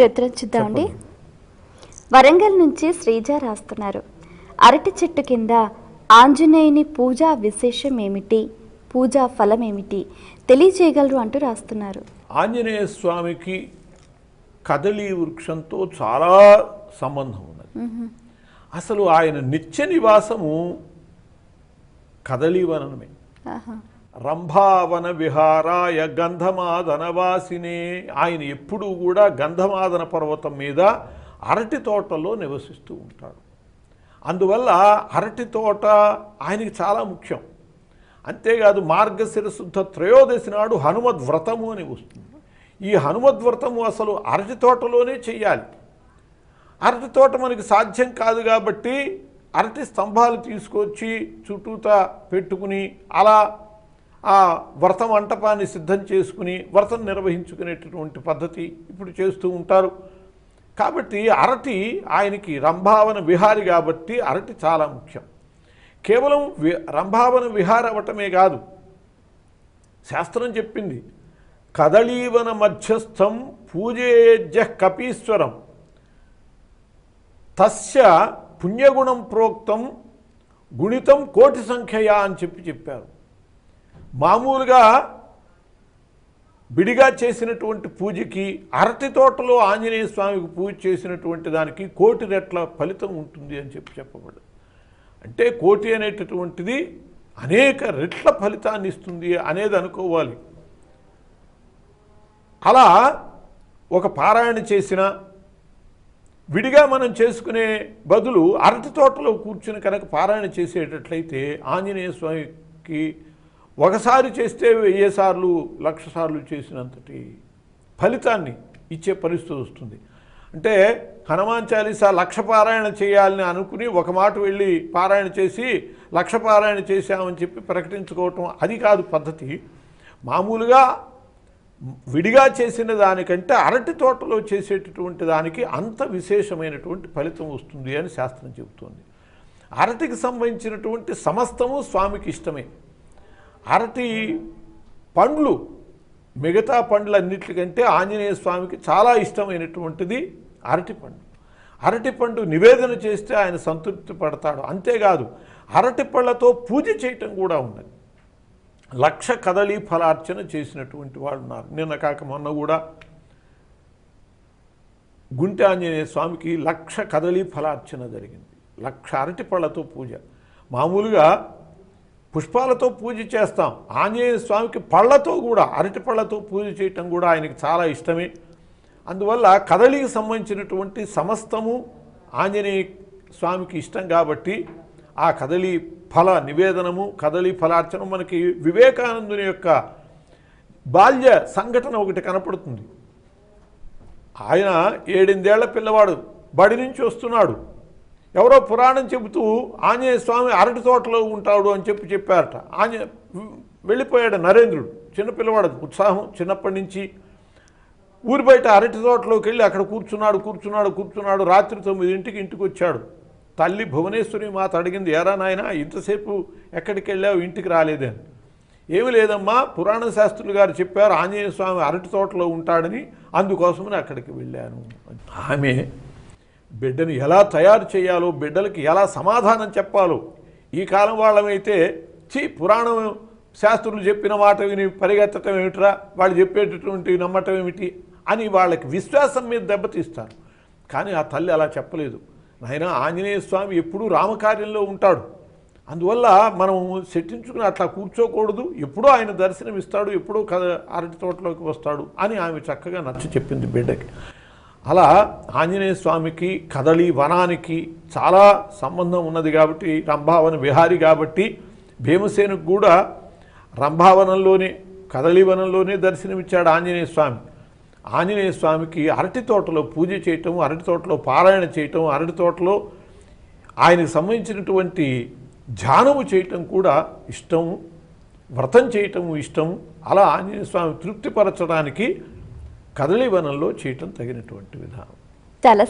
ఉత్తరం చూద్దామండి. వరంగల్ నుంచి శ్రీజ రాస్తున్నారు. అరటి చెట్టు కింద ఆంజనేయుని పూజా విశేషం ఏమిటి, పూజా ఫలం ఏమిటి తెలియజేయగలరు అంటూ రాస్తున్నారు. ఆంజనేయ స్వామికి కదలీ వృక్షంతో చాలా సంబంధం ఉన్నది. అసలు ఆయన నిత్య నివాసము కదలీవనమే. రంభావన విహారాయ గంధమాదనవాసినే. ఆయన ఎప్పుడూ కూడా గంధమాదన పర్వతం మీద అరటి తోటలో నివసిస్తూ ఉంటాడు. అందువల్ల అరటి తోట ఆయనకి చాలా ముఖ్యం. అంతేకాదు మార్గశిర శుద్ధ త్రయోదశి నాడు హనుమద్వ్రతము అని వస్తుంది. ఈ హనుమద్వ్రతము అసలు అరటి తోటలోనే చెయ్యాలి. అరటి తోట మనకి సాధ్యం కాదు కాబట్టి అరటి స్తంభాలు తీసుకొచ్చి చుట్టూతా పెట్టుకుని అలా ఆ వ్రత మంటపాన్ని సిద్ధం చేసుకుని వ్రతం నిర్వహించుకునేటటువంటి పద్ధతి ఇప్పుడు చేస్తూ ఉంటారు. కాబట్టి అరటి ఆయనకి రంభావన విహారి కాబట్టి అరటి చాలా ముఖ్యం. కేవలం రంభావన విహార అవటమే కాదు, శాస్త్రం చెప్పింది కదళీవన మధ్యస్థం పూజేజ్య కపీశ్వరం తస్య పుణ్యగుణం ప్రోక్తం గుణితం కోటి సంఖ్యయా అని చెప్పారు. మామూలుగా విడిగా చేసినటువంటి పూజకి అరటి తోటలో ఆంజనేయ స్వామికి పూజ చేసినటువంటి దానికి కోటి రెట్ల ఫలితం ఉంటుంది అని చెప్పబడింది. అంటే కోటి అనేటటువంటిది అనేక రెట్ల ఫలితాన్ని ఇస్తుంది అనేది అనుకోవాలి. అలా ఒక పారాయణ చేసిన విడిగా మనం చేసుకునే బదులు అరటి తోటలో కూర్చుని కనుక పారాయణ చేసేటట్లయితే ఆంజనేయ స్వామికి ఒకసారి చేస్తే 1000 సార్లు 1,00,000 సార్లు చేసినంతటి ఫలితాన్ని ఇచ్చే పరిస్థితి వస్తుంది. అంటే హనుమాన్ చాలీసా 1,00,000 పారాయణ చేయాలని అనుకుని ఒక మాట వెళ్ళి పారాయణ చేసి 1,00,000 పారాయణ చేశామని చెప్పి ప్రకటించుకోవటం అది కాదు పద్ధతి. మామూలుగా విడిగా చేసిన దానికంటే అరటి తోటలో చేసేటటువంటి దానికి అంత విశేషమైనటువంటి ఫలితం వస్తుంది అని శాస్త్రం చెబుతోంది. అరటికి సంబంధించినటువంటి సమస్తము స్వామికి ఇష్టమే. అరటి పండ్లు మిగతా పండ్లన్నిటికంటే ఆంజనేయ స్వామికి చాలా ఇష్టమైనటువంటిది అరటిపండు. అరటిపండు నివేదన చేస్తే ఆయన సంతృప్తి పడతాడు. అంతేకాదు అరటి పళ్ళతో పూజ చేయటం కూడా ఉన్నది. 1,00,000 కదళీ ఫలార్చన చేసినటువంటి వాళ్ళు ఉన్నారు. నిన్న కాక మొన్న కూడా గుంటె ఆంజనేయ స్వామికి 1,00,000 కదళీ ఫలార్చన జరిగింది. 1,00,000 అరటి పళ్ళతో పూజ. మామూలుగా పుష్పాలతో పూజ చేస్తాం, ఆంజనేయ స్వామికి పళ్ళతో కూడా అరటి పళ్ళతో పూజ చేయటం కూడా ఆయనకి చాలా ఇష్టమే. అందువల్ల కదలికి సంబంధించినటువంటి సమస్తము ఆంజనేయ స్వామికి ఇష్టం కాబట్టి ఆ కదలీ ఫల నివేదనము కదలీ ఫలార్చన మనకి వివేకానందుని యొక్క బాల్య సంఘటన ఒకటి కనపడుతుంది. ఆయన 7-8 ఏళ్ల పిల్లవాడు బడి నుంచి వస్తున్నాడు. ఎవరో పురాణం చెబుతూ ఆంజనేయ స్వామి అరటి తోటలో ఉంటాడు అని చెప్పారట. వెళ్ళిపోయాడు నరేంద్రుడు. చిన్నపిల్లవాడు, ఉత్సాహం చిన్నప్పటి నుంచి. ఊరి బయట అరటి తోటలోకి వెళ్ళి అక్కడ కూర్చున్నాడు. రాత్రి 9 ఇంటికి వచ్చాడు. తల్లి భువనేశ్వరి మాత అడిగింది, ఎరా నాయన ఇంతసేపు ఎక్కడికి వెళ్ళావు, ఇంటికి రాలేదని. ఏమి లేదమ్మా, పురాణ శాస్త్రులు గారు చెప్పారు ఆంజనేయ స్వామి అరటి తోటలో ఉంటాడని, అందుకోసమని అక్కడికి వెళ్ళాను. ఆమె బిడ్డను ఎలా తయారు చేయాలో, బిడ్డలకి ఎలా సమాధానం చెప్పాలో, ఈ కాలం వాళ్ళమైతే పురాణం శాస్త్రులు చెప్పిన మాట విని పరిగెత్తటం ఏమిట్రా, వాళ్ళు చెప్పేటటువంటి నమ్మటం ఏమిటి అని వాళ్ళకి విశ్వాసం మీద దెబ్బతీస్తారు. కానీ ఆ తల్లి అలా చెప్పలేదు. నాయన ఆంజనేయ స్వామి ఎప్పుడూ రామకార్యంలో ఉంటాడు, అందువల్ల మనం సెట్టించుకుని అట్లా కూర్చోకూడదు, ఎప్పుడూ ఆయన దర్శనం ఇస్తాడు, ఎప్పుడూ అరటి తోటలోకి వస్తాడు అని ఆమె చక్కగా నచ్చ చెప్పింది బిడ్డకి. అలా ఆంజనేయ స్వామికి కదళీ వనానికి చాలా సంబంధం ఉన్నది కాబట్టి, రంభావన విహారి కాబట్టి భీమసేనుకు కూడా రంభావనంలోనే కదళీవనంలోనే దర్శనమిచ్చాడు ఆంజనేయ స్వామి. ఆంజనేయ స్వామికి అరటి తోటలో పూజ చేయటం, అరటి తోటలో పారాయణ చేయటం, అరటి తోటలో ఆయనకు సంబంధించినటువంటి ధ్యానము చేయటం కూడా ఇష్టము, వ్రతం చేయటము ఇష్టము. అలా ఆంజనేయ స్వామి తృప్తిపరచడానికి కదళీవనంలో చేయటం తగినటువంటి విధానం. చాలా